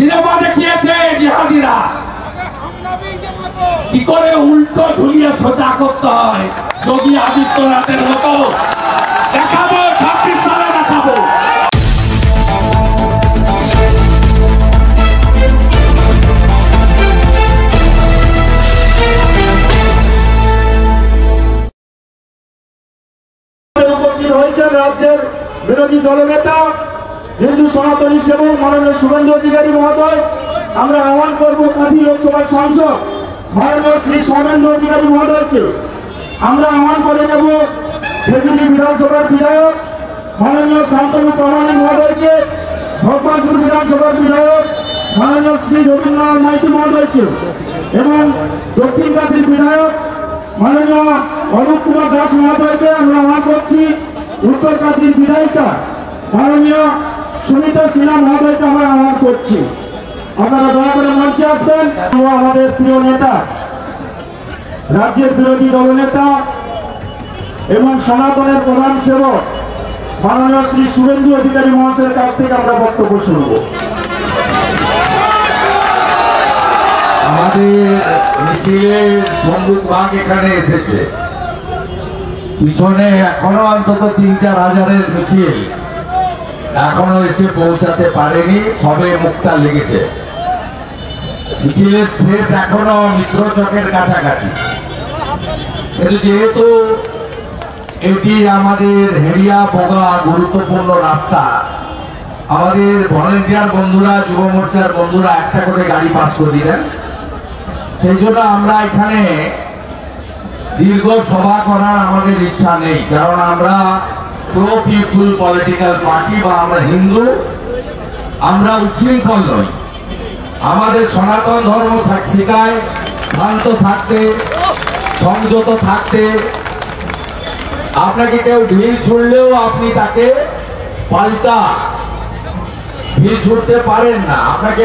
Cinema দেখিয়েছে জিহাদিরা কি করে উল্টো ঝুলিয়ে সোজা করতে হয়। যোগী আদিত্যনাথের মতো দেখাবো, 26 সালে দেখাবো। উপস্থিত হয়েছেন রাজ্যের বিরোধী দলনেতা হিন্দু সনাতনী সেবক মাননীয় শুভেন্দু অধিকারী মহোদয়। আমরা আহ্বান করব কাঁথি লোকসভার সাংসদ মাননীয় শ্রী সৌমেন্দু অধিকারী মহোদয়কে। আমরা আহ্বান করে নেব খেজুরি বিধানসভার বিধায়ক মাননীয় শান্তনু প্রামাণিক মহোদয়কে, ভগবানপুর বিধানসভার বিধায়ক মাননীয় শ্রী রবীন্দ্রনাথ মাইতি মহোদয়কে এবং দক্ষিণ কাঁথির বিধায়ক মাননীয় অরূপ কুমার দাস মহোদয়কে আমরা আহ্বান করছি। উত্তর কাঁথির বিধায়িকা মাননীয় সুমিতা সিনহা মহোদয়কে আমরা আহ্বান করছি। আপনারা দয়া করে মঞ্চে আসবেন। আমাদের প্রিয় নেতা, রাজ্যের বিরোধী দলনেতা এবং সনাতনের প্রধান সেবক মাননীয় শ্রী শুভেন্দু অধিকারী মহাশয়ের কাছ থেকে আমরা বক্তব্য শুনব। আমাদের মিছিলের সংগীতবাগ এখানে এসেছে, পিছনে এখনো অন্তত 3-4 হাজারের মিছিল এখনো এসে পৌঁছাতে পারেনি, সবে মুখটা লেগেছে। মিছিলের শেষ এখনো মিত্রচকের কাছাকাছি, কিন্তু যেহেতু এটি আমাদের হেরিয়া বগা গুরুত্বপূর্ণ রাস্তা, আমাদের ভলেন্টিয়ার বন্ধুরা, যুব মোর্চার বন্ধুরা একটা করে গাড়ি পাস করে দিলেন। সেই জন্য আমরা এখানে দীর্ঘ সভা করার আমাদের ইচ্ছা নেই, কারণ আমরা প্রো পিপুল পলিটিক্যাল পার্টি বা আমরা হিন্দু, আমরা উচ্ছৃঙ্খল নই। আমাদের সনাতন ধর্ম শেখায় শান্ত থাকতে, সংযত থাকতে। আপনাকে কেউ ঢিল ছুড়লেও আপনি তাকে পাল্টা ঢিল ছুড়তে পারেন না। আপনাকে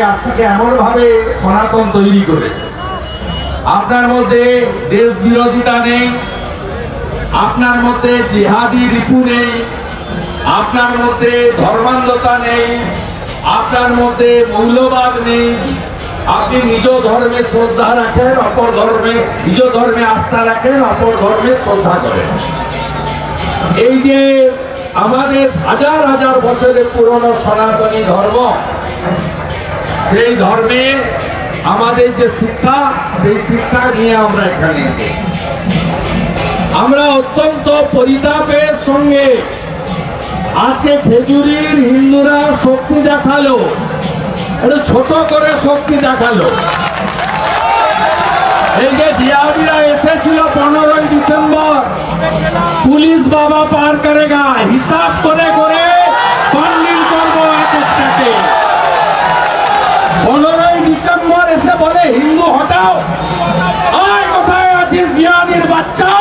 এমন ভাবে সনাতন তৈরি করেছে। আপনার মধ্যে দেশ বিরোধিতা নেই, আপনার মধ্যে জিহাদি রিপু নেই, আপনার মধ্যে ধর্মান্ধতা নেই, আপনার মধ্যে মৌলবাদ নেই। আপনি নিজ ধর্মে শ্রদ্ধা রাখেন, অপর ধর্মে নিজ ধর্মে আস্থা রাখেন, অপর ধর্মে শ্রদ্ধা করেন। এই যে আমাদের হাজার হাজার বছরের পুরনো সনাতনী ধর্ম, সেই ধর্মে আমাদের যে শিক্ষা, সেই শিক্ষা নিয়ে আমরা এখানে এসেছি। আমরা অত্যন্ত পরিতাপের সঙ্গে আজকে খেজুরির হিন্দুরা শক্তি দেখালো, একটু ছোট করে শক্তি দেখালো। এই যে জিহাদিরা এসেছিল 15 ডিসেম্বর, পুলিশ বাবা পার করেগা, হিসাব করে করে বান্ডিল করবো একটাকে। 15 ডিসেম্বর এসে বলে হিন্দু হটাও, আয় কোথায় আছিস জিহাদির বাচ্চা,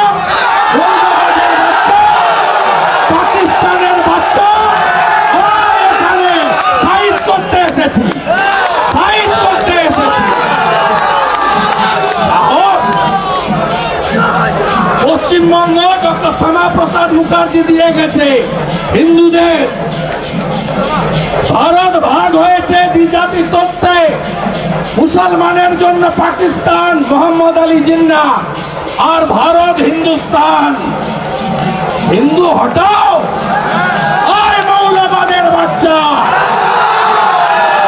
পাকিস্তানের বাচ্চা, এখানে সাইজ করতে এসেছি, সাইজ করতে এসেছি। পশ্চিমবঙ্গ ডক্টর শ্যামাপ্রসাদ মুখার্জি দিয়ে গেছে হিন্দুদের। ভারত ভাগ হয়েছে দ্বিজাতি তত্ত্বে, মুসলমানের জন্য পাকিস্তান মোহাম্মদ আলী জিন্নাহ, আর ভারত হিন্দুস্তান। হিন্দু হটাও, আয় মৌলবাদের বাচ্চা,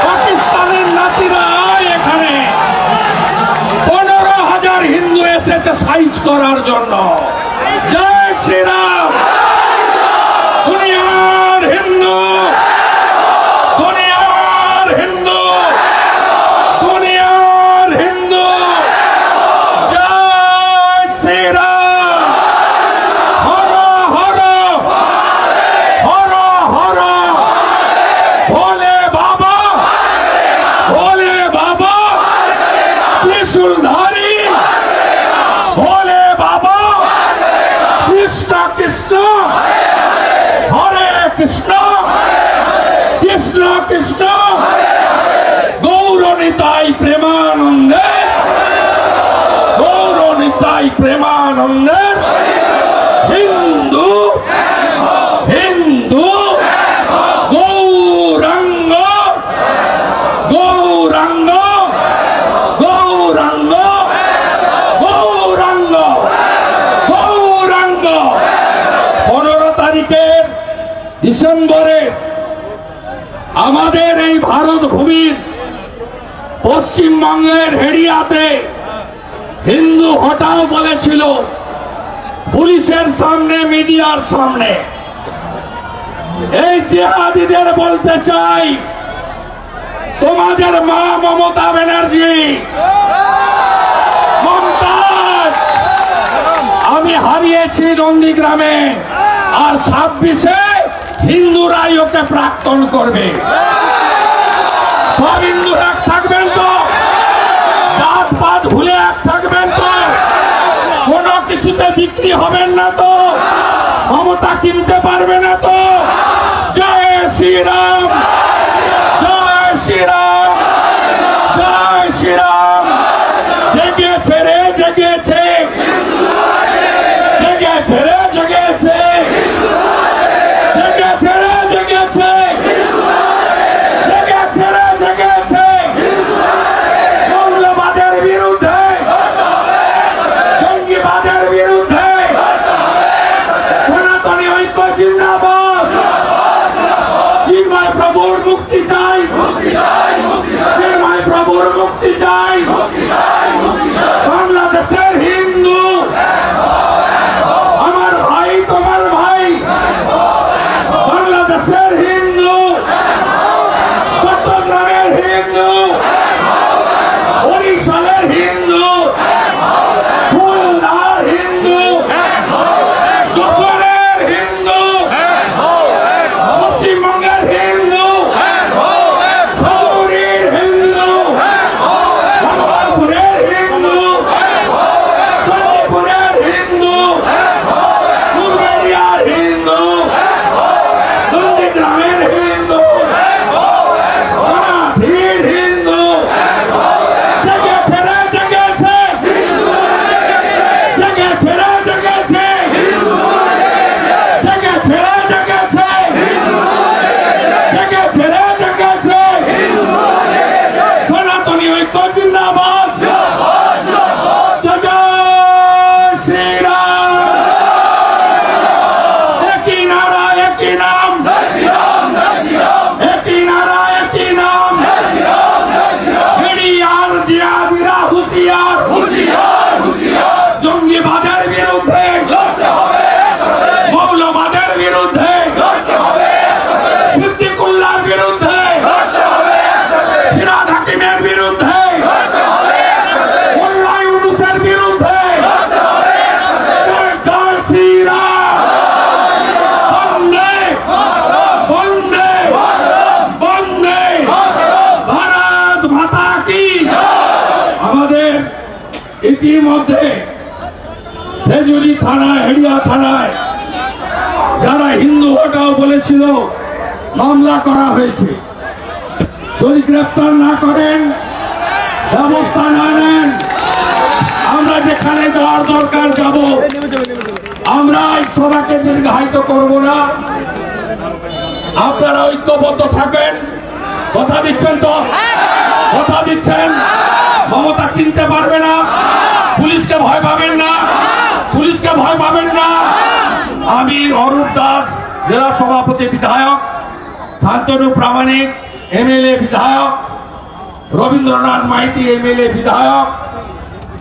পাকিস্তানের নাতিরা আয় এখানে। 15,000 হিন্দু এসেছে সাইজ করার জন্য। জয় শ্রীরাম। দুনিয়ার হিন্দু, দুনিয়ার হিন্দু, দুনিয়ার হিন্দু, জয় শ্রীরাম। হর হর হর হর ভোলে বাবা, ভোলে বাবা ত্রিশূলধারী, ভোলে বাবা কৃষ্ণ কৃষ্ণ হরে কৃষ্ণ, কৃষ্ণ কৃষ্ণ গৌরনিতাই প্রেমানন্দে, গৌরনিতাই প্রেমানন্দে। হিন্দু হিন্দু গৌরাঙ্গ, গৌর ডিসেম্বরে আমাদের এই ভারত ভূমির পশ্চিমবঙ্গের হেড়িয়াতে হিন্দু হটাও বলেছিল পুলিশের সামনে, মিডিয়ার সামনে। এই জিহাদিদের বলতে চাই, তোমাদের মা মমতা ব্যানার্জি, মমতাজ আমি হারিয়েছি নন্দীগ্রামে, আর 26-এ হিন্দুরাই ওকে প্রাক্তন করবে। সব হিন্দুরা এক থাকবেন তো? জাত পাত ভুলে এক থাকবেন তো? কোনো কিছুতে বিক্রি হবেন না তো? মমতা কিনতে পারবে না তো? জয় শ্রীরাম, জয় শ্রীরাম, জয় শ্রীরাম। জেগেছে রে, জেগেছে, জেগেছে রে, জেগেছে, জেগেছে রে, জেগেছে, জেগেছে রে, জেগেছে। মৌলবাদের বিরুদ্ধে, জঙ্গিবাদের বিরুদ্ধে সনাতনী ঐক্য জিন্দাবাদ। চিন্ময় প্রভুর মুক্তি চাই, চিন্ময় প্রভুর মুক্তি চাই। বাংলাদেশের হিন্দু আমার ভাই, তোমার ভাই। বাংলাদেশের হিন্দু, চট্টগ্রামের হিন্দু, বরিশালের হিন্দু, খুলনার হিন্দু, যশোরের হিন্দু, পশ্চিমবঙ্গের হিন্দু, ধুবুরীর হিন্দু, ভগবানপুরের হিন্দু, চণ্ডীপুরের হিন্দু, ফুলবাড়িয়ার হিন্দু, নন্দীগ্রামের হিন্দু, মারাঠির হিন্দু। জেগেছে রে, জেগেছে, জেগেছে রে, জেগেছে, জেগেছে রে, জেগেছে, জেগেছে রে, জেগেছে। সনাতনী ঐক্য জিন্দাবাদ। জয় শ্রীরাম। একই নারা, একই নাম, একই নারা, একই নাম। হেড়িয়ার জিহাদিরা হুঁশিয়ার, জঙ্গিবাদের বিরুদ্ধে, মৌলবাদের বিরুদ্ধে, সিদ্দিকুল্লাহর বিরুদ্ধে, ফিরহাদ হাকিমের বিরুদ্ধে, মোল্লা ইউনূসের বিরুদ্ধে। জয় শ্রীরাম। বন্দে, বন্দে, বন্দে ভারত মাতা কি। আমাদের ইতিমধ্যে খেজুরি থানায়, হেড়িয়া থানায় যারা হিন্দু হটাও বলেছিল মামলা করা হয়েছে। যদি গ্রেফতার না করেন, ব্যবস্থা না নেন, আমরা যেখানে যাওয়ার দরকার যাব। আমরা এই সভাকে দীর্ঘায়িত করব না। আপনারা ঐক্যবদ্ধ থাকেন। কথা দিচ্ছেন তো? কথা দিচ্ছেন? মমতা কিনতে পারবে না। পুলিশকে ভয় পাবেন না, পুলিশকে ভয় পাবেন না। আমি অরূপ দাস, জেলা সভাপতি বিধায়ক, শান্তনু প্রামাণিক এমএলএ বিধায়ক, রবীন্দ্রনাথ মাইতি এমএলএ বিধায়ক,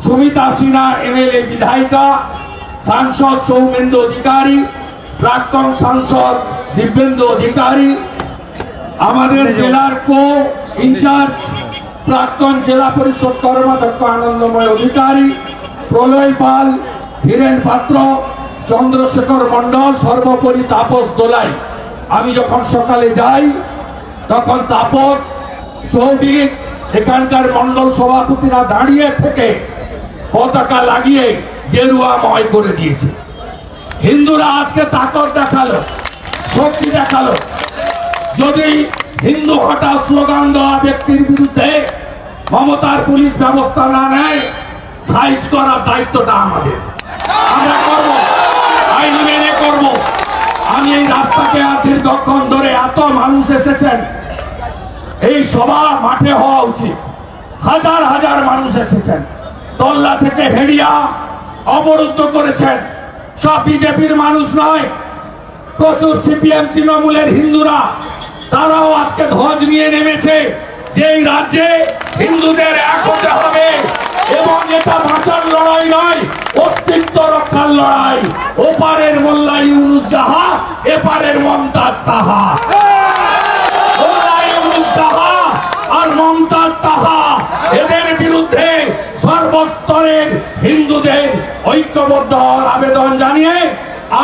সুমিতা সিনহা এমএলএ বিধায়িকা, সাংসদ সৌমেন্দু অধিকারী, প্রাক্তন সাংসদ দিব্যেন্দু অধিকারী, আমাদের জেলার কো ইনচার্জ প্রাক্তন জেলা পরিষদ কর্মাধ্যক্ষ আনন্দময় অধিকারী, প্রলয় পাল, ধীরেন পাত্র, চন্দ্রশেখর মন্ডল, সর্বোপরি তাপস দোলাই। আমি যখন সকালে যাই তখন তাপস, সৌভিক, এখানকার মন্ডল সভাপতিরা দাঁড়িয়ে থেকে পতাকা লাগিয়ে গেরুয়াময় করে দিয়েছে। হিন্দুরা আজকে তাকত দেখালো, শক্তি দেখালো। যদি হিন্দু হটা স্লোগান দেওয়া ব্যক্তির বিরুদ্ধে মমতার পুলিশ ব্যবস্থা না নেয়, সাইজ করার দায়িত্বটা আমাদের। আমরা করব, আইন মেনে করব। আমি এই রাস্তাকে আর দীর্ঘক্ষণ ধরে, এত মানুষ এসেছেন, এই সভা মাঠে হওয়া উচিত। হাজার হাজার মানুষ এসেছেন, তল্লা থেকে হেড়িয়া অবরুদ্ধ করেছেন। সব বিজেপির মানুষ নয়, প্রচুর সিপিএম তৃণমূলের হিন্দুরা তারাও আজকে ধ্বজ নিয়ে নেমেছে যে এই রাজ্যে হিন্দুদের এক হতে হবে এবং এটা বাঁচার লড়াই নয়, অস্তিত্ব রক্ষার লড়াই। ওপারের মোল্লা ইউনুস যাহা, এপারের মমতাজ তাহা। মোল্লা ইউনুস যাহা আর মমতাজ তাহা, এদের বিরুদ্ধে সর্বস্তরের হিন্দুদের ঐক্যবদ্ধ হওয়ার আবেদন জানিয়ে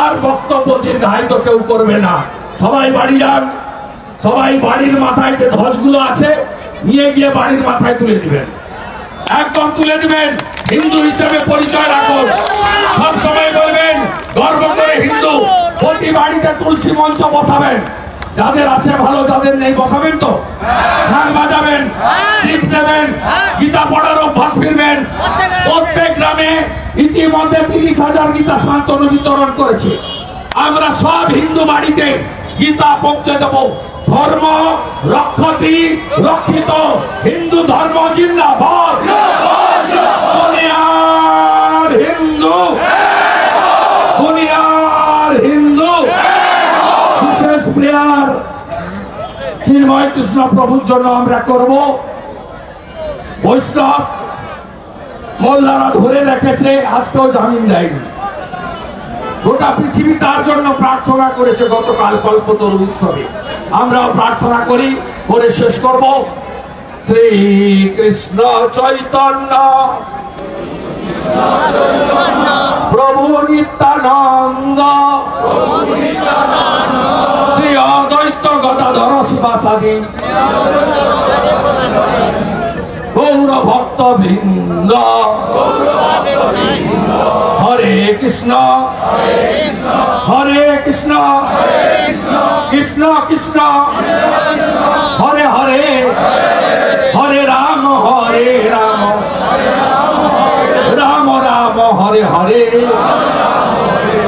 আর বক্তব্য দীর্ঘায়িত কেউ করবে না। সবাই বাড়ি যান, সবাই বাড়ির মাথায় যে ধ্বজগুলো আছে নিয়ে গিয়ে বাড়ির মাথায় তুলে দিবেন, একদম তুলে দিবেন। হিন্দু হিসেবে পরিচয় রাখুন, সব সময় বলবেন গর্ব করে হিন্দু। প্রতি বাড়িতে তুলসী মঞ্চ বসাবেন, যাদের আছে ভালো, যাদের নেই বসাবেন তো। ঝাড় বাজাবেন, দীপ দেবেন, গীতা পড়ার অভ্যাস ফিরবেন। প্রত্যেক গ্রামে ইতিমধ্যে 30,000 গীতা শান্তনু বিতরণ করেছে। আমরা সব হিন্দু বাড়িতে গীতা পৌঁছে দেব। ধর্ম রক্ষতি রক্ষিত, হিন্দু ধর্ম জিন্দাবাদ। দুনিয়ার হিন্দু, দুনিয়ার হিন্দু। বিশেষ প্রেয়ার চিন্ময় কৃষ্ণ প্রভুর জন্য আমরা করব। বৈষ্ণব মোল্লারা ধরে রেখেছে, আজকেও জামিন দেয়নি। গোটা পৃথিবী তার জন্য প্রার্থনা করেছে গতকাল কল্পতরু উৎসবে। আমরাও প্রার্থনা করি, করে শেষ করব। শ্রীকৃষ্ণ চৈতন্য প্রভু নিত্যানন্দ শ্রী অদ্বৈত গদাধর শিবাসাদি গৌর ভক্ত বৃন্দ হরে কৃষ্ণ হরে কৃষ্ণ কৃষ্ণ কৃষ্ণ হরে হরে হরে রাম রাম রাম হরে হরে।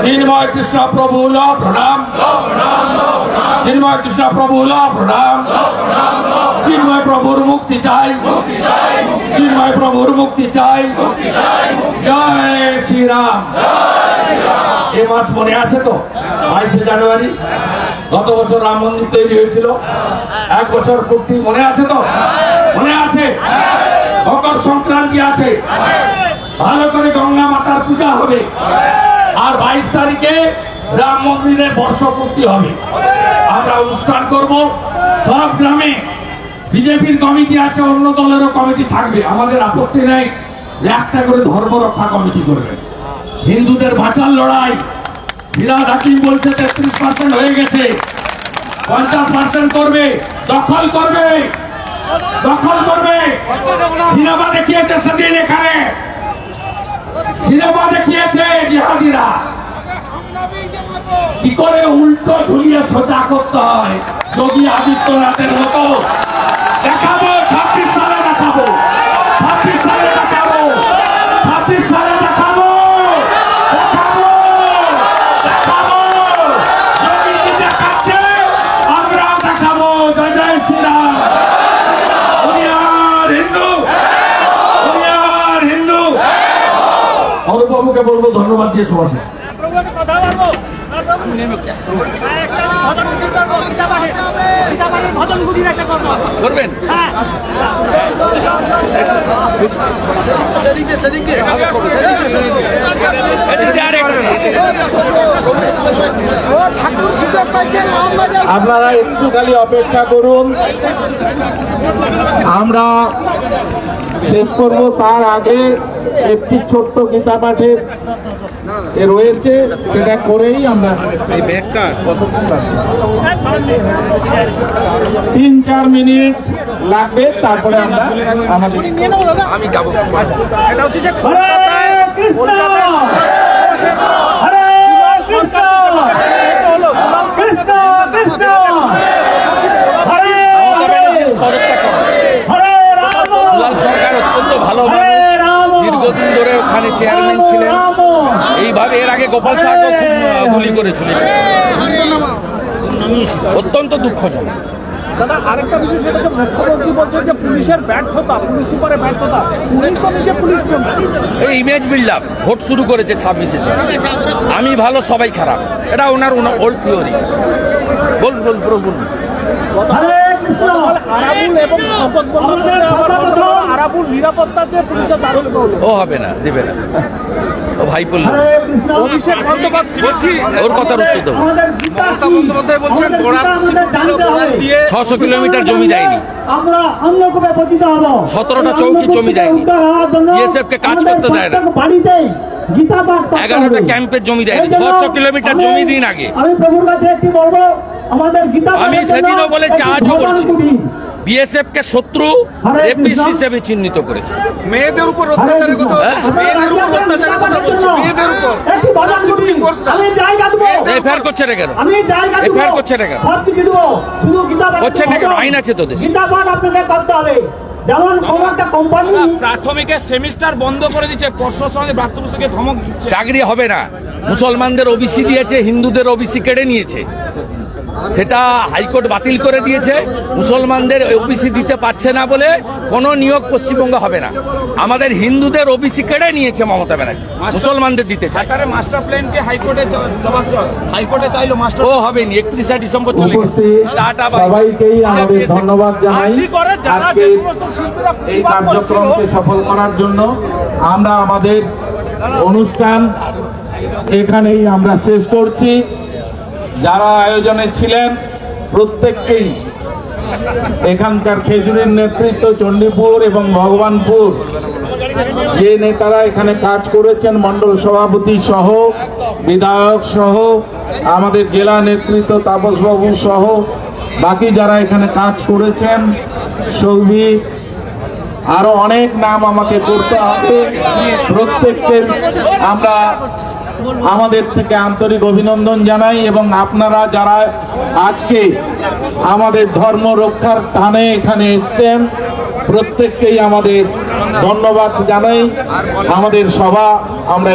চিন্ময় কৃষ্ণ প্রভু প্রণাম, চিন্ময় কৃষ্ণ প্রভু প্রণাম। চিন্ময় প্রভুর মুক্তি চাই, চিন্ময় প্রভুর মুক্তি চাই। জয় শ্রীরাম। এ মাস মনে আছে তো, 22শে জানুয়ারি গত বছর রাম মন্দির তৈরি হয়েছিল। 1 বছর পূর্তি মনে আছে তো? মনে আছে। মকর সংক্রান্তি আছে, ভালো করে গঙ্গা মাতার পূজা হবে। আর 22 তারিখে রাম মন্দিরের বর্ষপূর্তি হবে। আমরা অনুষ্ঠান করব সব গ্রামে। বিজেপির কমিটি আছে, অন্য দলেরও কমিটি থাকবে, আমাদের আপত্তি নেই। একটা করে ধর্ম রক্ষা কমিটি করবে। হিন্দুদের বাঁচার লড়াই। ফিরাদ হাকিম বলছে 33% হয়ে গেছে, 50% করবে, দখল করবে, দখল করবে। সিনেমা দেখিয়েছে সেদিন এখানে, সিনেমা দেখিয়েছে জিহাদিরা কি করে উল্টো ঝুলিয়ে সোজা করতে হয়। যোগী আদিত্যনাথের মতো দেখাবো। 26 সালে দেখাবো, 26 সালে দেখাবো, 26 সালে দেখাবো, দেখাবো, দেখাবো। যোগী দেখাচ্ছে, আমরাও দেখাবো। জয় জয় শ্রীরাম। দুনিয়ার হিন্দু, দুনিয়ার হিন্দু। অনুবাবুকে বলবো ধন্যবাদ দিয়ে সবার শেষ। করবেন আপনারা একটু খালি অপেক্ষা করুন, আমরা শেষ করব। তার আগে একটি ছোট্ট গীতা পাঠের রয়েছে, সেটা করেই আমরা 3-4 মিনিট লাগবে, তারপরে আমরা আমাদের আমি যাবো। দীর্ঘদিন ধরে ওখানে চেয়ারম্যান ছিলেন। এইভাবে এর আগে গোপাল সাহাকে খুব গুলি করেছিলেন, অত্যন্ত দুঃখজনক। দাদা আরেকটা বিষয়, সেটা হচ্ছে মুখ্যমন্ত্রী বলছেন যে পুলিশের ব্যর্থতা, পুলিশ সুপারের ব্যর্থতা, পুলিশ তো নিজে পুলিশ মন্ত্রী। এই ইমেজ বিল্ড আপ ভোট শুরু করেছে 26-এ, আমি ভালো সবাই খারাপ, এটা ওনার ওল্ড থিওরি। বলুন আরাবুল এবং শপথ আরাবুল নিরাপত্তা যে পুলিশের দারুণ ও হবে না, দেবে না, ও ভাই বলল। অভিষেক বন্দ্যোপাধ্যায় ওর কথার উত্তর দেবো। মমতা বন্দ্যোপাধ্যায় বলছেন 600 কিলোমিটার জমি দেয়নি, আমরা অন্যভাবে পতিত হব। 17টা চৌকি জমি দেয়নি, বিএসএফ কে কাজ করতে দেয় না, বাড়িতেই গীতা পাঠ করতে হবে। 11টা ক্যাম্পের জমি দেয়নি, 600 কিলোমিটার জমি দিন আগে। আমি প্রভুর কাছে একটি বলবো, আমাদের গীতা আমি সেদিনও বলেছি, আজও বলছি, বিএসএফ কে শত্রু রেপিস্ট হিসেবে চিহ্নিত করেছে। মেয়েদের উপর অত্যাচারের কথা বলছে, মেয়েদের উপর অত্যাচারের কথা বলছে, মেয়েদের উপর একটি বাধা করি। আমি জায়গা দেব, এফআইআর করছে না কেন? আমি জায়গা দেব, এফআইআর করছে না কেন? সব কিছু দেব, শুধু গীতা পাঠ করছে না কেন? আইন আছে তো দেশে। গীতা পাঠ আপনাকে করতে হবে। যেমন কোনো একটা কোম্পানি প্রাথমিকের সেমিস্টার বন্ধ করে দিচ্ছে, পর্ষদ সঙ্গে ব্রাত্যবসুকে ধমক দিচ্ছে। চাকরি হবে না, মুসলমানদের ওবিসি দিয়েছে, হিন্দুদের ওবিসি কেড়ে নিয়েছে, সেটা হাইকোর্ট বাতিল করে দিয়েছে। মুসলমানদের ওবিসি দিতে পারছে না বলে কোনো নিয়োগ পশ্চিমবঙ্গ হবে না। আমাদের হিন্দুদের ওবিসি কেড়ে নিয়েছে মমতা ব্যানার্জি, মুসলমানদের দিতে চায়। সরকারের মাস্টার প্ল্যানকে হাইকোর্টে চাইলো মাস্টার ও হবেনি, 31 ডিসেম্বর চলে গেছে। উপস্থিত টাটা বাই। সবাইকেই আমাদের ধন্যবাদ জানাই আজকে এই কার্যক্রমকে সফল করার জন্য। আমরা আমাদের অনুষ্ঠান এখানেই আমরা শেষ করছি। যারা আয়োজনে ছিলেন প্রত্যেককেই, এখানকার খেজুরির নেতৃত্ব, চণ্ডীপুর এবং ভগবানপুর যে নেতারা এখানে কাজ করেছেন, মণ্ডল সভাপতি সহ, বিধায়ক সহ, আমাদের জেলা নেতৃত্ব তাপসবাবু সহ, বাকি যারা এখানে কাজ করেছেন, সৌভিক, আরো অনেক নাম আমাকে করতে হবে, প্রত্যেককে আমরা আমাদের থেকে আন্তরিক অভিনন্দন জানাই। এবং আপনারা যারা আজকে আমাদের ধর্ম রক্ষার টানে এখানে এসছেন, প্রত্যেককেই আমাদের ধন্যবাদ জানাই। আমাদের সভা আমরা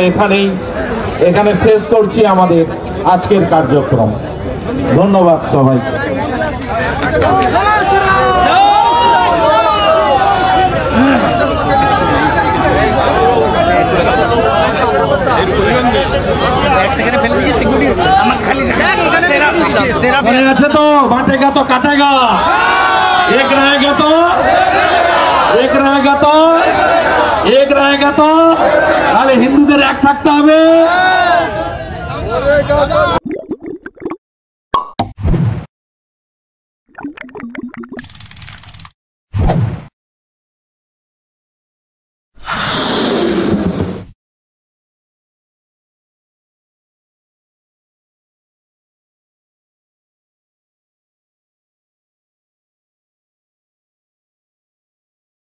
এখানে শেষ করছি আমাদের আজকের কার্যক্রম। ধন্যবাদ সবাইকে। আছে তো बांटेगा तो काटेगा, एक रहेगा तो তাহলে হিন্দুদের এক থাকতে হবে।